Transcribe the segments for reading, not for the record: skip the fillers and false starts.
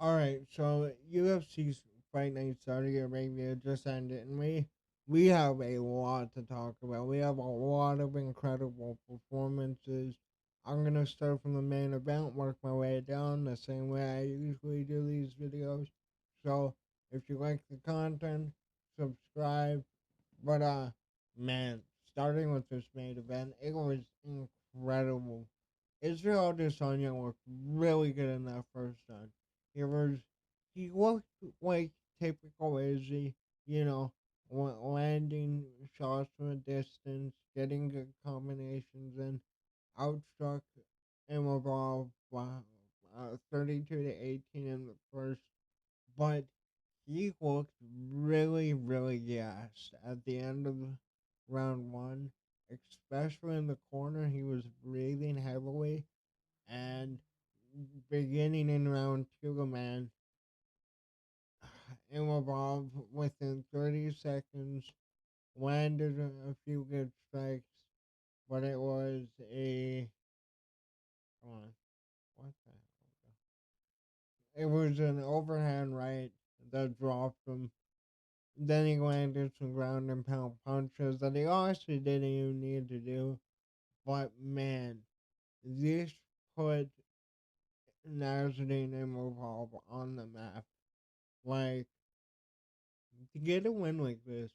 Alright, so UFC's Fight Night Saudi Arabia just ended, and we have a lot to talk about. We have a lot of incredible performances. I'm gonna start from the main event, work my way down the same way I usually do these videos. So if you like the content, subscribe. But man, starting with this main event, it was incredible. Israel Adesanya looked really good in that first round. He was he looked like typical Izzy, you know, landing shots from a distance, getting good combinations, and outstruck Imavov 32 to 18 in the first. But he looked really, really gassed at the end of round one, especially in the corner. He was breathing heavily, and beginning in round two, man, Imavov within 30 seconds landed a few good strikes, but it was a come on, what the hell? It was an overhand right that dropped him. Then he landed some ground and pound punches that he honestly didn't even need to do. But man, this put Nassourdine Imavov on the map. Like, to get a win like this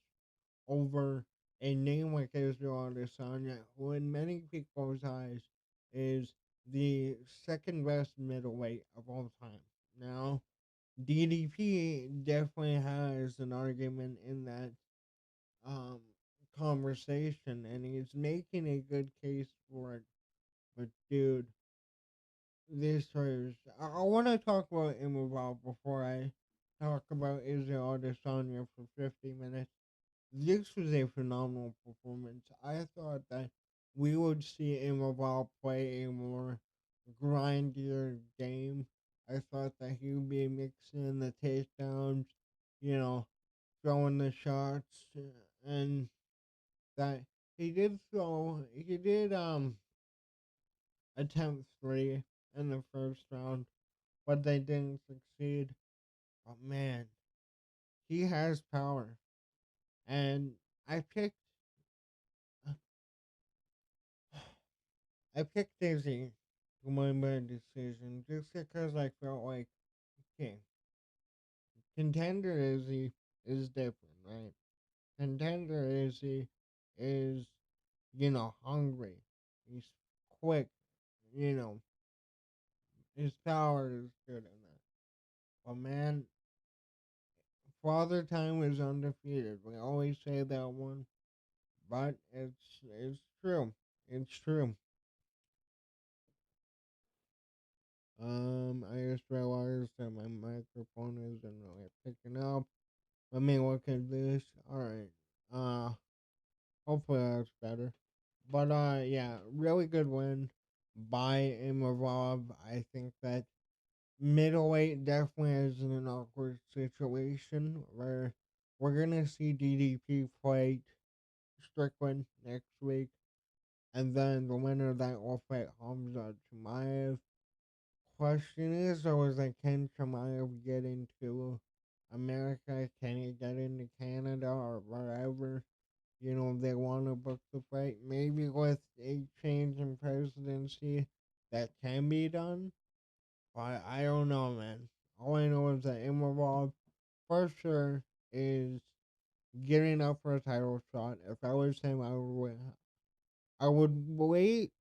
over a name like Israel Adesanya, who in many people's eyes is the second best middleweight of all time. Now, DDP definitely has an argument in that um, conversation, and he's making a good case for it. But dude, this hurts. I want to talk about Immovable before I talk about Israel Adesanya for 50 minutes. This was a phenomenal performance. I thought that we would see Immovable play a more grindier game. I thought that he would be mixing in the takedowns, you know, throwing the shots, and that he did attempt three in the first round, but they didn't succeed. But man, he has power. And I picked I picked Izzy to win by decision just because I felt like, okay, contender Izzy is different, right? Contender Izzy is, hungry. He's quick, you know, his power is good in that. But man, Father Time is undefeated. We always say that one, but it's true. It's true. I just realized that my microphone isn't really picking up. Let me look at this. Alright. Uh hopefully that's better. But yeah, really good win by Imavov. I think that middleweight definitely is in an awkward situation where we're gonna see DDP fight Strickland next week, and then the winner of that will fight Hamza Chimaev. Question is, though, is like, can Chimaev get into America? Can he get into Canada or wherever? They want to book the fight. Maybe with a change in presidency, that can be done. But I don't know, man. All I know is that Imavov, for sure, is getting up for a title shot. If I was him, I would win. I would wait.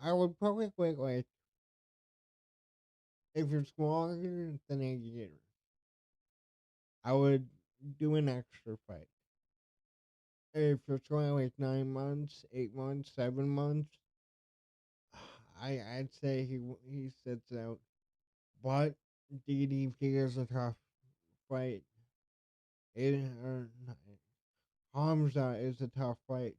I would probably wait, like, if it's longer than a year, I would do an extra fight. If it's only like 9 months, 8 months, 7 months, I'd say he sits out. But DDP is a tough fight. It Hamza is a tough fight.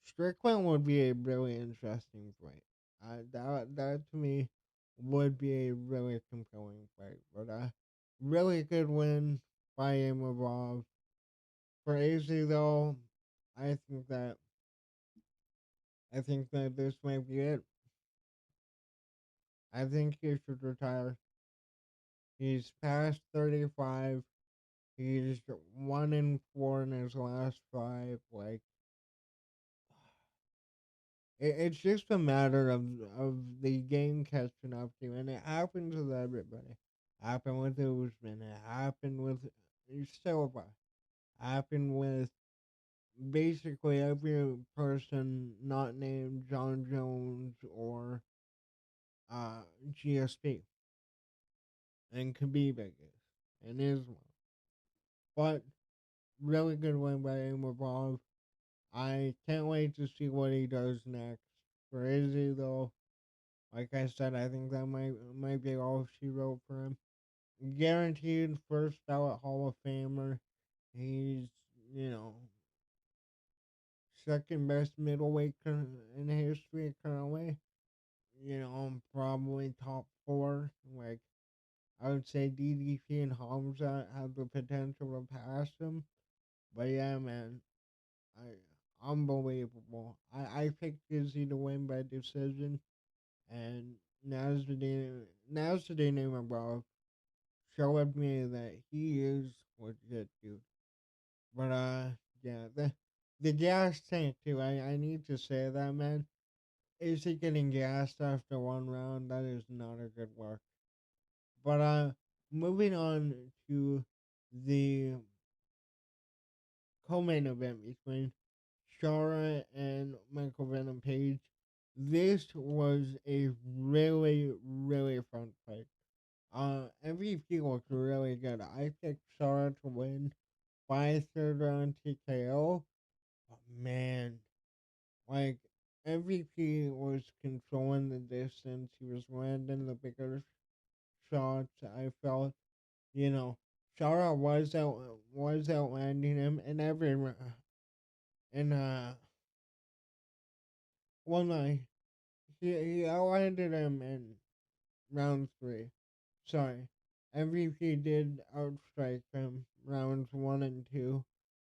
Strickland would be a really interesting fight. That to me would be a really compelling fight. But really good win by Imavov. For AZ though, I think that I think that this might be it. I think he should retire. He's past 35. He's 1-4 in his last five. Like, it's just a matter of the game catching up to you, and it happens with everybody. Happened with Usman. It happened with Silva. Happened with basically every person not named John Jones or GSP and Khabib, I guess, and Islam. But really good win by Imavov. I can't wait to see what he does next. For Izzy, though, like I said, I think that might be all she wrote for him. Guaranteed first ballot Hall of Famer. He's, you know, second best middleweight in history currently. Probably top four. Like, I would say DDP and Hamza have the potential to pass him. But yeah, man, unbelievable. I picked Izzy to win by decision, and Nassourdine Imavov showed me that he is legit, dude. But yeah, the gas tank too. I need to say that, man. Is he getting gassed after one round? That is not a good look. But moving on to the co-main event between Shara and Michael Venom Page. This was a really, really fun fight. MVP looked really good. I picked Shara to win by third round TKO. But man, like MVP was controlling the distance. He was landing the bigger shots. I felt, you know, Shara was outlanding him in every in one night. He outlanded him in round three. Sorry. MVP did outstrike him rounds one and two.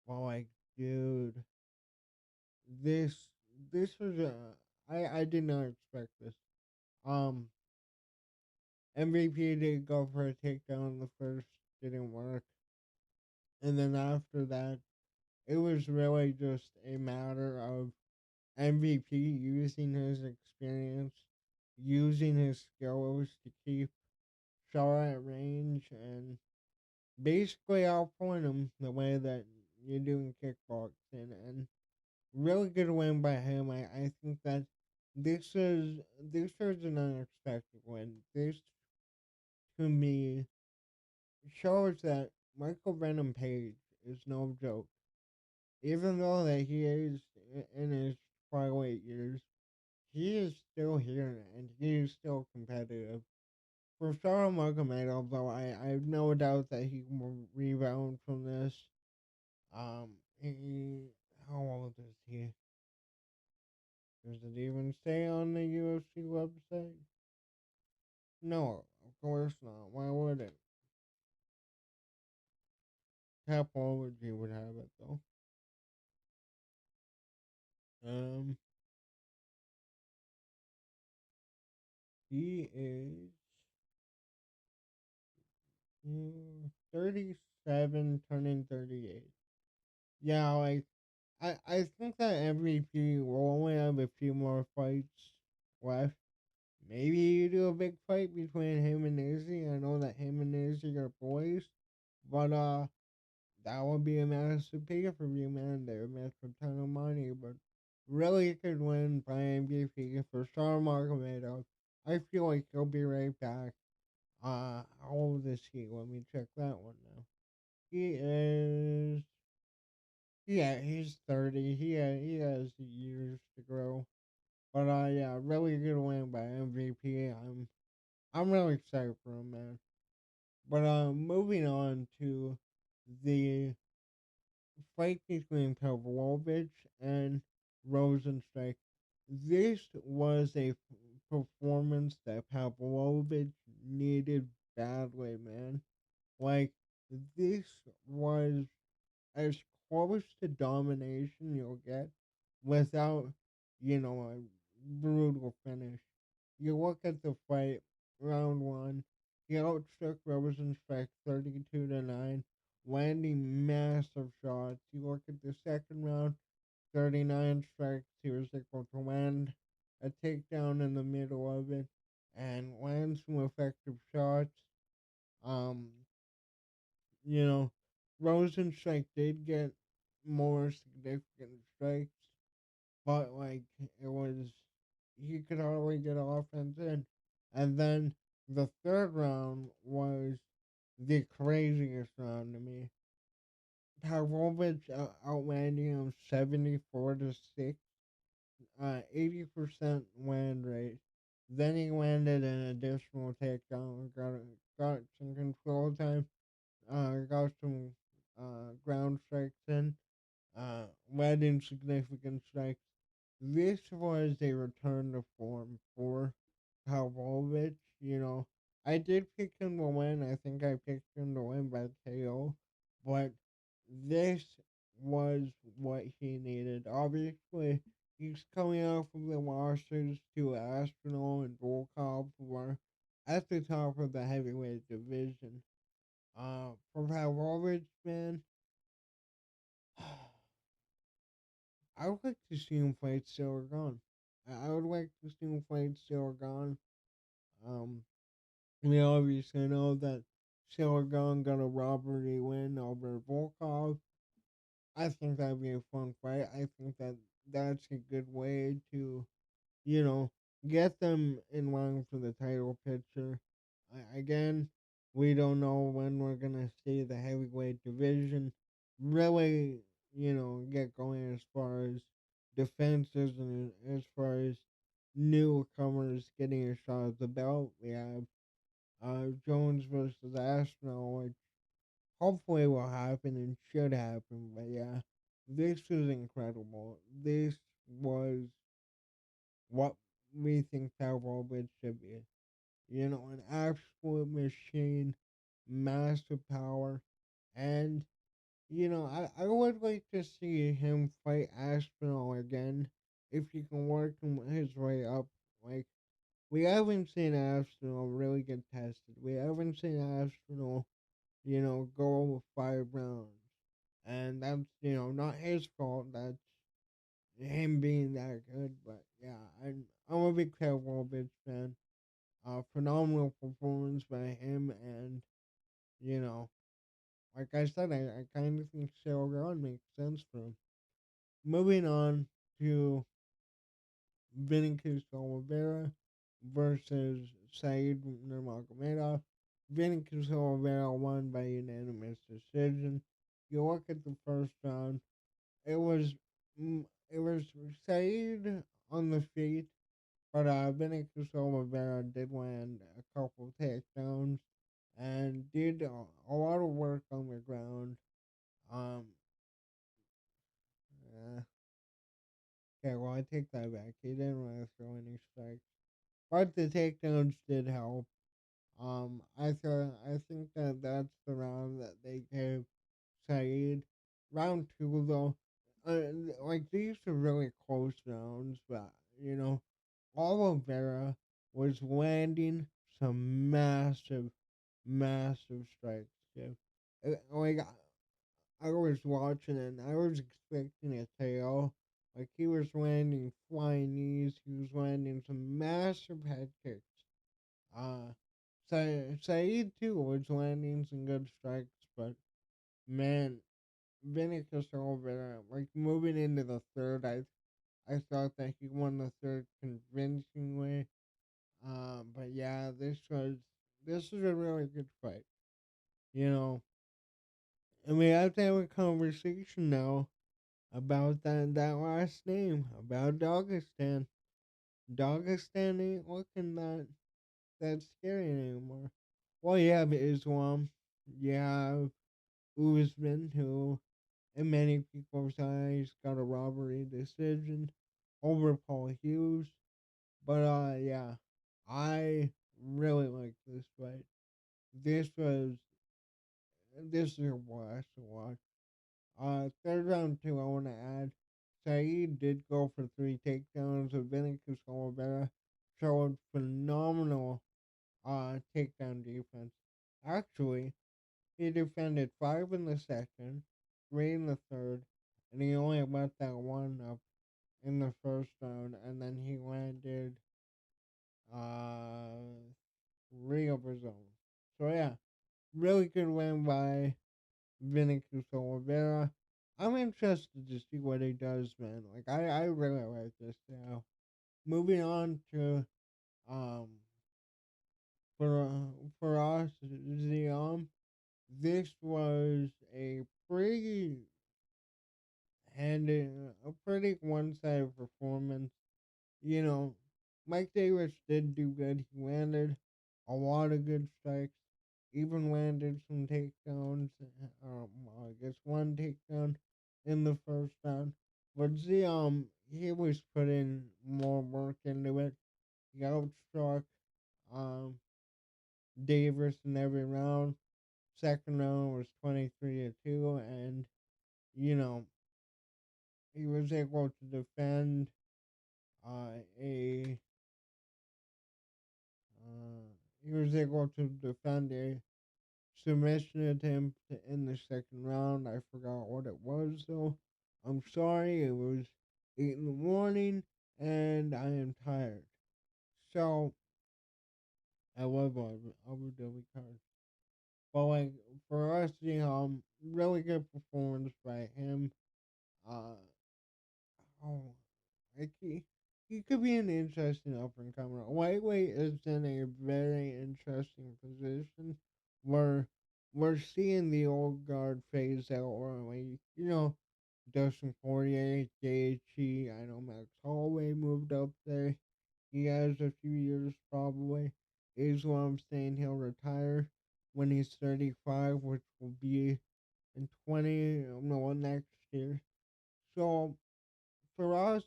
Well, like, dude, this this was I did not expect this. Um, MVP did go for a takedown the first, didn't work, and then after that, it was really just a matter of MVP using his experience, using his skills to keep Shaw at range and basically outpoint him the way that you do in kickboxing. And really good win by him. I think that this is an unexpected win. This to me shows that Michael Venom Page is no joke. Even though that he is in his flyweight years, he is still here and he is still competitive. For Sarah Magomedov, though, I have no doubt that he will rebound from this. He, how old is he? Does it even say on the UFC website? No, of course not. Why would it? Tapology would have it though. Um, he is 37, turning 38. Yeah, like I think that MVP will only have a few more fights left. Maybe you do a big fight between him and Izzy. I know that him and Izzy are boys, but that would be a massive pay per view, man. They would make a ton of money, but really could win by MVP for Star Margomedov. I feel like he'll be right back. How old is he? Let me check that one now. He is, yeah, he's 30. He has years to grow. But yeah, really good win by MVP. I'm really excited for him, man. But moving on to the fight between Pavlovich and Rosenstrike. This was a performance that Pavlovich needed badly, man. Like, this was as close to domination you'll get without, a brutal finish. You look at the fight, round one. He outstruck Rosenstruck 32-9, landing massive shots. You look at the second round, 39 strikes. He was able to land a takedown in the middle of it and land some effective shots. Um, you know, Rosenstruck did get more significant strikes, but like it was, he could hardly get offense in. And then the third round was the craziest round to me. Pavlovich outlanding him 74-6, 80% land rate. Then he landed an additional takedown, got some control time, got some ground strikes in, led in significant strikes. This was a return to form for Pavlovich. I did pick him to win. I think I picked him to win by KO, but this was what he needed. Obviously, he's coming off of the losses to Aspinall and Volkov, who are at the top of the heavyweight division. For Pavlovich, man, I would like to see him fight Silvergon. I would like to see him fight Silvergon. Um, we obviously know that Silvergon got a robbery win over Volkov. I think that'd be a fun fight. I think that that's a good way to, you know, get them in line for the title picture. Again, we don't know when we're gonna see the heavyweight division really, get going as far as defenses and as far as newcomers getting a shot at the belt. We have Jones versus Arsenal, which hopefully will happen and should happen. But yeah, this is incredible. This was what we think Pavlovich should be. An absolute machine, massive power, and I would like to see him fight Aspinall again if he can work his way up. Like we haven't seen Aspinall really get tested. We haven't seen Aspinall, go over 5 rounds, and that's not his fault. That's him being that good. But yeah, I'm a big Pavlovich fan. Phenomenal performance by him, and you know, like I said, I kind of think Shogun makes sense for him. Moving on to Vinicius Oliveira versus Said Nurmagomedov. Vinicius Oliveira won by unanimous decision. You look at the first round, it was it was Said on the feet, but Vinicius Oliveira did land a couple takedowns and did a lot of work on the ground. Um, uh, okay, well, I take that back. He didn't really throw any strikes, but the takedowns did help. I think that that's the round that they gave Saeed. Round two, though, like these are really close rounds, but you know, Oliveira was landing some massive, massive strikes. Too. Like I was watching it and I was expecting a KO. Like he was landing flying knees, he was landing some massive head kicks. Uh, Saeed too was landing some good strikes, but man, Vinicius over like moving into the third, I thought that he won the third convincingly. But yeah, this was a really good fight, you know. And we have to have a conversation now about that last name, about Dagestan. Dagestan ain't looking that scary anymore. Well, you have Islam, you have Usman, who in many people's eyes got a robbery decision over Paul Hughes. But yeah, I really like this fight. This was this is a blast to watch. Third round two, I want to add, Saeed did go for 3 takedowns. Vinicius Oliveira showed phenomenal takedown defense. Actually, he defended 5 in the second, 3 in the third, and he only let that one up in the first round, and then he landed uh, 3 of his own. So yeah, really good win by Vinicius Oliveira. I'm interested to see what he does, man. Like I really like this now. Moving on to um for us the this was and a pretty one-sided performance. You know, Mike Davis did do good. He landed a lot of good strikes, even landed some takedowns. I guess one takedown in the first round. But he was putting more work into it. He outstruck um Davis in every round. Second round was 23-2, and you know he was able to defend a he was able to defend a submission attempt in the second round. I forgot what it was though. I'm sorry. It was 8 in the morning, and I am tired. So I love Abu Dhabi cards. But like for us, really good performance by him. Uh, oh, like he could be an interesting up and comer. Lightweight is in a very interesting position where we're seeing the old guard phase out. Or like Dustin Poirier, Gaethje. I know Max Holloway moved up there. He has a few years probably. Is what I'm saying. He'll retire when he's 35, which will be in 20, no, next year. So for us,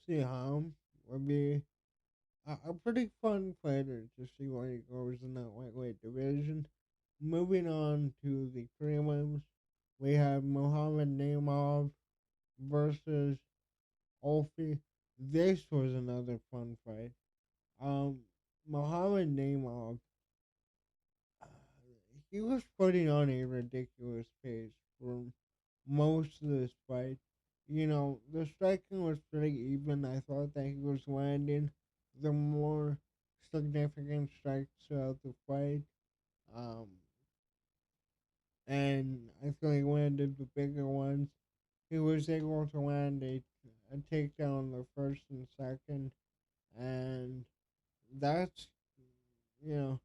would be a pretty fun fighter to see where he goes in that lightweight division. Moving on to the prelims, we have Muhammad Naimov versus Olfi. This was another fun fight. Um, Muhammad Naimov, uh, he was putting on a ridiculous pace for most of this fight. The striking was pretty even. I thought that he was landing the more significant strikes throughout the fight. Um, and I feel he landed the bigger ones. He was able to land a takedown the first and second, and that's you know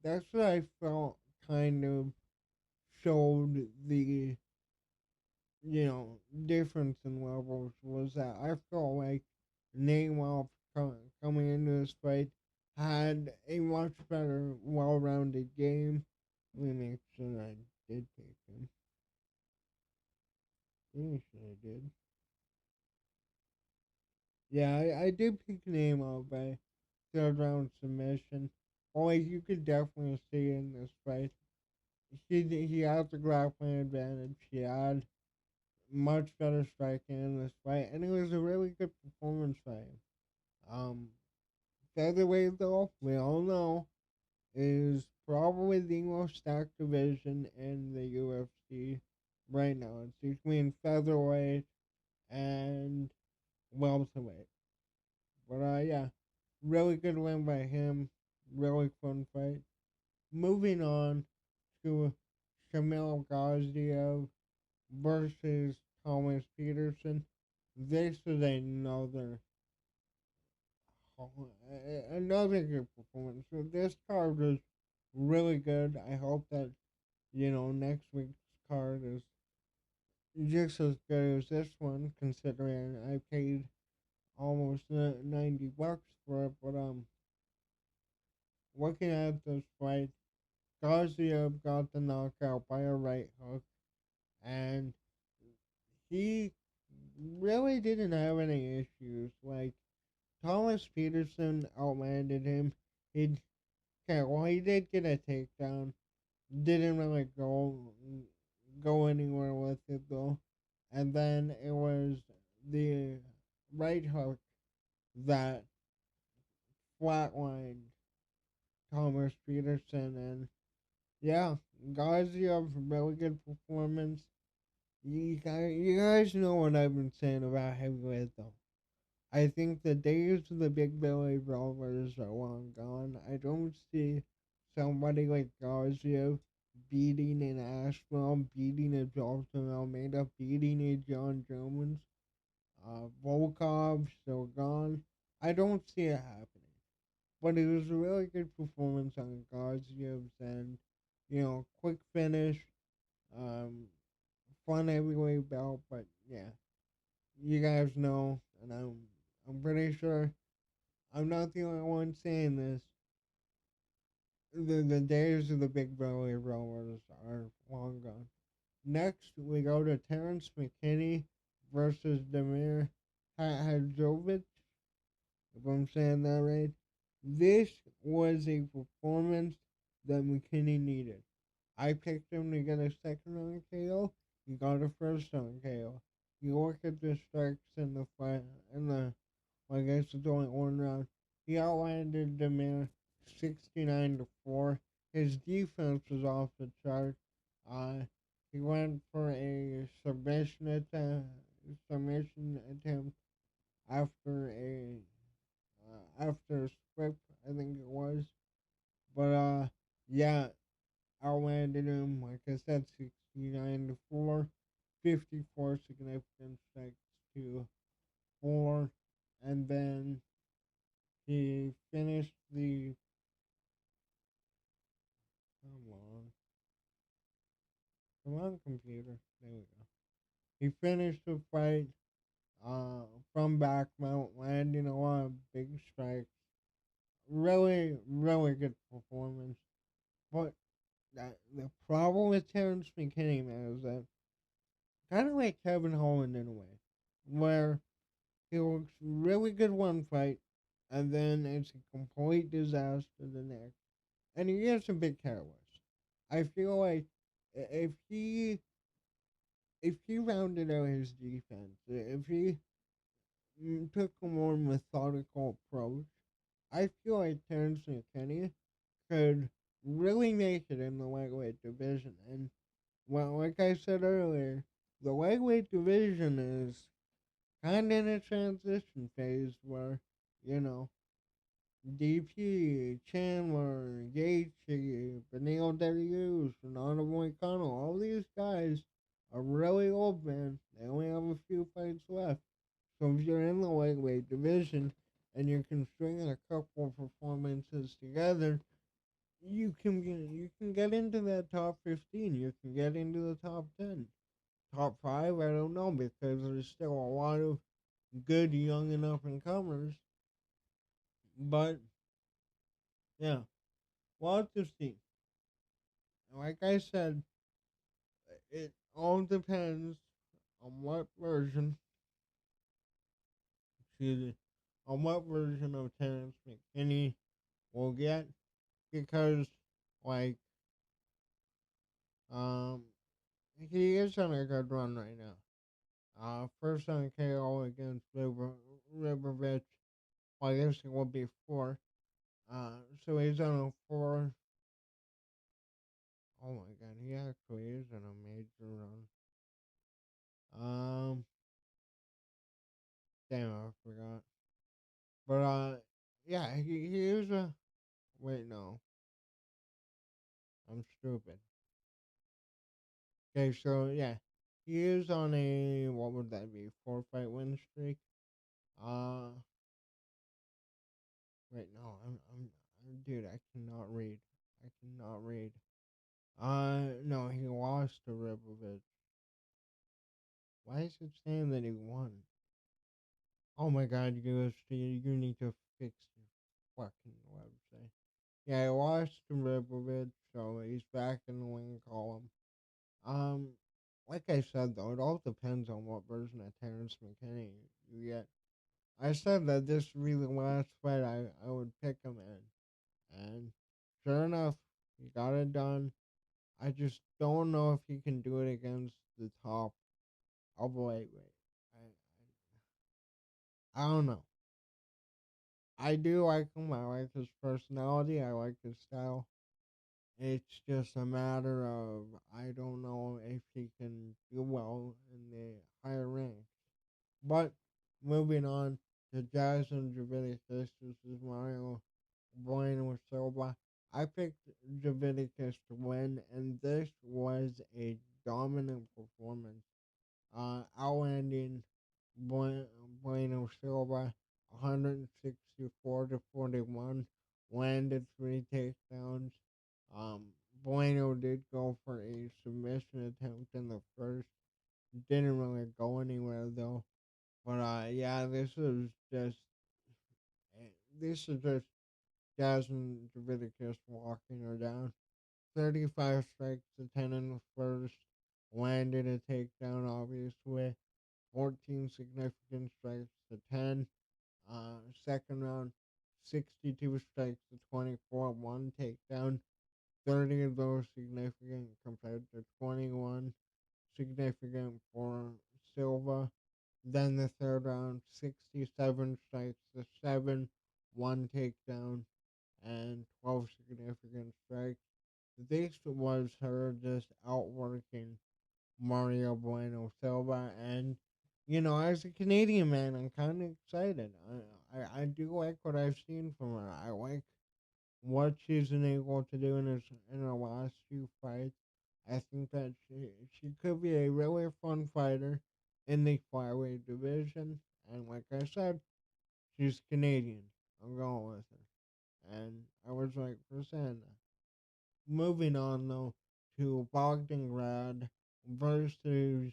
that's what I felt kind of showed the difference in levels was that I felt like Neymar coming into this fight had a much better, well-rounded game. Let me make sure I did pick him. Pretty sure I did. Yeah, I did pick Neymar by third round submission. Only you could definitely see in this fight. He had the grappling advantage. He had much better striking in this fight, and it was a really good performance by him. Um, Featherweight, though, we all know, is probably the most stacked division in the UFC right now. It's between featherweight and welterweight. But yeah, really good win by him. Really fun fight. Moving on to Shamil Gaziev versus Thomas Peterson. This is another good performance. So this card was really good. I hope that next week's card is just as good as this one, considering I paid almost $90 for it. But looking at this fight, Garcia got the knockout by a right hook, and he really didn't have any issues. Like Thomas Peterson outlanded him. He did get a takedown. Didn't really go anywhere with it though. And then it was the right hook that flatlined Thomas Peterson, and yeah, Ghazi have really good performance. You guys know what I've been saying about heavyweight though. I think the days of the big belly brawlers are long gone. I don't see somebody like Garcia beating an Ashwell, beating a Dalton Almeida, beating a John Jones. Volkov still gone. I don't see it happening. But it was a really good performance on Garcia's end. Quick finish, um, fun heavyweight belt. But yeah, you guys know, and I'm pretty sure I'm not the only one saying this. The days of the big belly rollers are long gone. Next, we go to Terrence McKinney versus Demir Hadjovic, if I'm saying that right. This was a performance that McKinney needed. I picked him to get a second round KO. He got a first round KO. You look at the strikes in the fight, I guess it's only one round. He outlanded Demir 69-4. His defense was off the chart. Uh, he went for a submission attempt after a script, I think it was. But yeah, outlanded him, like I said, 69-4, 54 significant strikes to 4, and then he finished the. Come on. Come on, computer. There we go. He finished the fight from back mount, landing a lot of big strikes. Really, really good performance. But the problem with Terrence McKinney, man, is that kind of like Kevin Holland in a way, where he looks really good one fight, and then it's a complete disaster the next. And he gets a bit careless. I feel like if he rounded out his defense, if he took a more methodical approach, I feel like Terrence McKinney could really make it in the lightweight division. And well, like I said earlier, the lightweight division is kind of in a transition phase where, you know, DP, Chandler, Gaethje, Benil Dariush, Fernando Moicano, all these guys are really old, man. They only have a few fights left. So if you're in the lightweight division and you can string a couple of performances together, you can get into that top 15. You can get into the top 10. Top 5, I don't know, because there's still a lot of good young and up and comers. But yeah, we'll have to see. Like I said, it all depends on what version, excuse me, on what version of Terrence McKinney we'll get, because like um he is on a good run right now. First on KO against Ribovic. Well, I guess it will be 4. So he's on a 4. Oh my god, he actually is on a major run. Um, damn, I forgot. But yeah, he is a. Wait, no, I'm stupid. Okay, so yeah, he is on a, what would that be, 4 fight win streak. Uh, wait, no, dude, I cannot read. I cannot read. No, he lost to Ribovic. Why is it saying that he won? Oh my god, UFC, you need to fix your fucking website. Yeah, he lost to Ribovic, so he's back in the win column. Um, like I said though, it all depends on what version of Terrence McKinney you get. I said that this really last fight I would pick him in. And sure enough, he got it done. I just don't know if he can do it against the top of lightweight. I don't know. I do like him. I like his personality. I like his style. It's just a matter of I don't know if he can do well in the higher ranks. But moving on to Jason Javiticus, this is Mario Bueno Silva. I picked Javiticus to win, and this was a dominant performance. Outlanding Bueno Silva 164 to 41, landed three takedowns. Um, Bueno did go for a submission attempt in the first, didn't really go anywhere though. But yeah, this is just Jasmine Davidicus walking her down. 35 strikes to 10 in the first, landed a takedown obviously. 14 significant strikes to 10. Second round, 62 strikes to 24, one takedown. 30 of those significant compared to 21 significant for Silva. Then the third round, 67 strikes to 7, one takedown, and 12 significant strikes. This was her just outworking Mario Bueno Silva. And, as a Canadian man, I'm kind of excited. I do like what I've seen from her. I like what she's been able to do in her last few fights. I think that she could be a really fun fighter in the flyweight division. And like I said, she's Canadian. I'm going with her. And I was right for saying that. Moving on though to Bogdangrad versus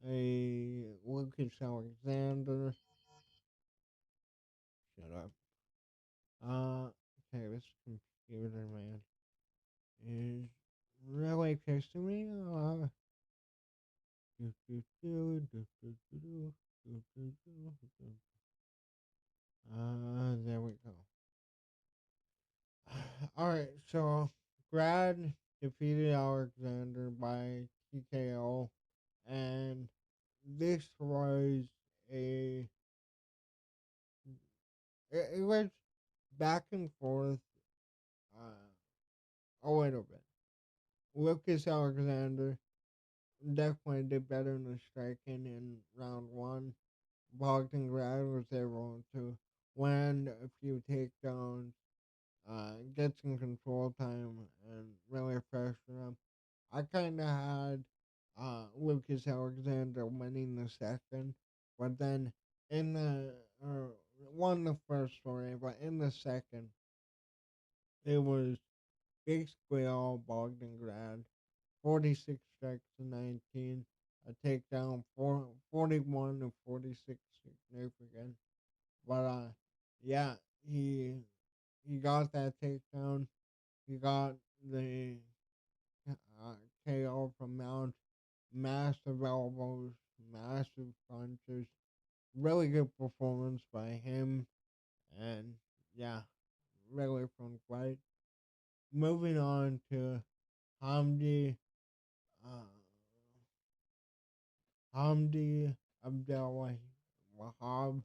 a Lucas Alexander. Shut up. Okay, this computer man is really pissing me off. There we go. Alright, so Grad defeated Alexander by TKO, and this was a. It was back and forth a little bit. Lucas Alexander definitely did better in the striking in round one. Bogdan was able to land a few takedowns, get some control time, and really pressure him. I kind of had Lucas Alexander winning the second, but then in won the first story, but in the second, it was basically all Bogdan 46 strikes to 19, a takedown, 41 to 46 significant. But yeah, he got that takedown. He got the uh, KO from Mount. Massive elbows, massive punches. Really good performance by him. And yeah, really fun fight. Moving on to Hamdi, uh, Hamdi Abdel Wahab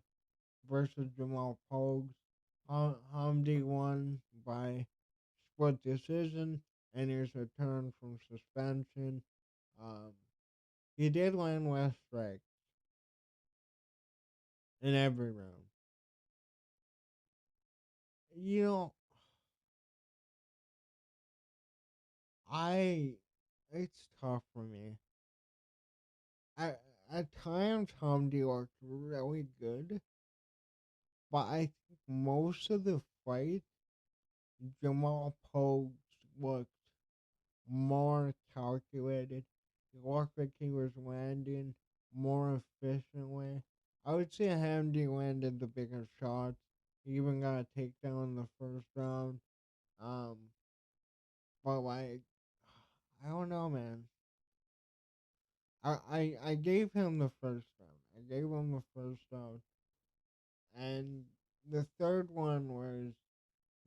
versus Jamal Pogues. Hamdi won by split decision and his return from suspension. Um, he did land less strikes in every round. You know, I it's tough for me. I at times Hamdi looked really good, but I think most of the fight Jamal Pogues looked more calculated. He looked like he was landing more efficiently. I would say Hamdi landed the bigger shots. He even got a takedown in the first round. Um, but like, I don't know, man. I gave him the first round. I gave him the first round, and the third one was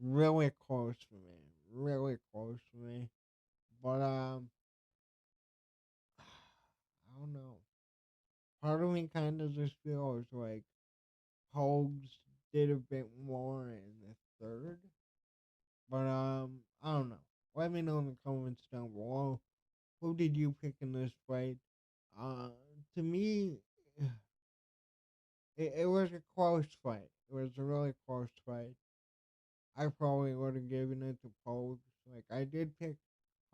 really close for me. Really close for me. But I don't know. Part of me kind of just feels like Hogs did a bit more in the third, but I don't know. Let me know in the comments down below. Who did you pick in this fight? Uh, to me, it was a close fight. It was a really close fight. I probably would have given it to Pogues. Like I did pick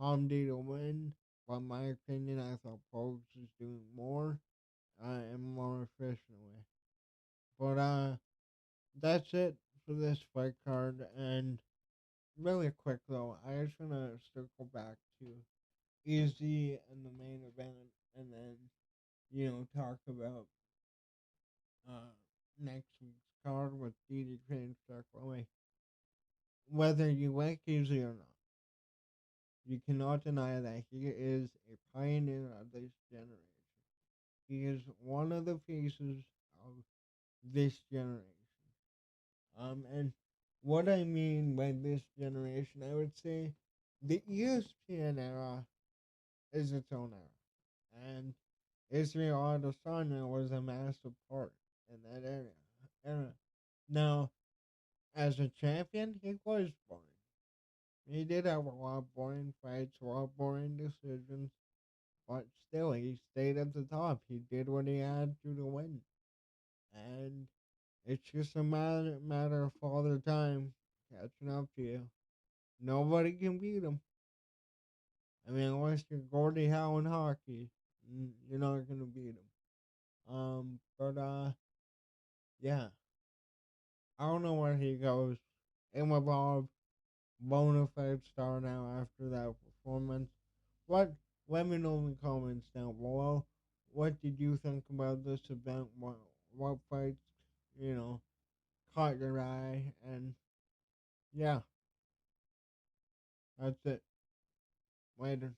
Hamdi to win, but in my opinion, I thought Pogues was doing more and more efficiently. But that's it for this fight card. And really quick though, I just wanna circle back to Easy and the main event, and then talk about uh next week's card with DD Train Stark. Whether you like Easy or not, you cannot deny that he is a pioneer of this generation. He is one of the faces of this generation. And what I mean by this generation, I would say the ESPN era is its own era. And Israel Adesanya was a massive part in that era. Now, as a champion, he was boring. He did have a lot of boring fights, a lot of boring decisions, but still, he stayed at the top. He did what he had to win. And it's just a matter of father time catching up to you. Nobody can beat him. I mean, unless you're Gordie Howe in hockey, you're not gonna beat him. But yeah, I don't know where he goes. Imavov, bona fide star now after that performance. What? Let me know in the comments down below. What did you think about this event? What fights, you know, caught your eye? And yeah, that's it. Later.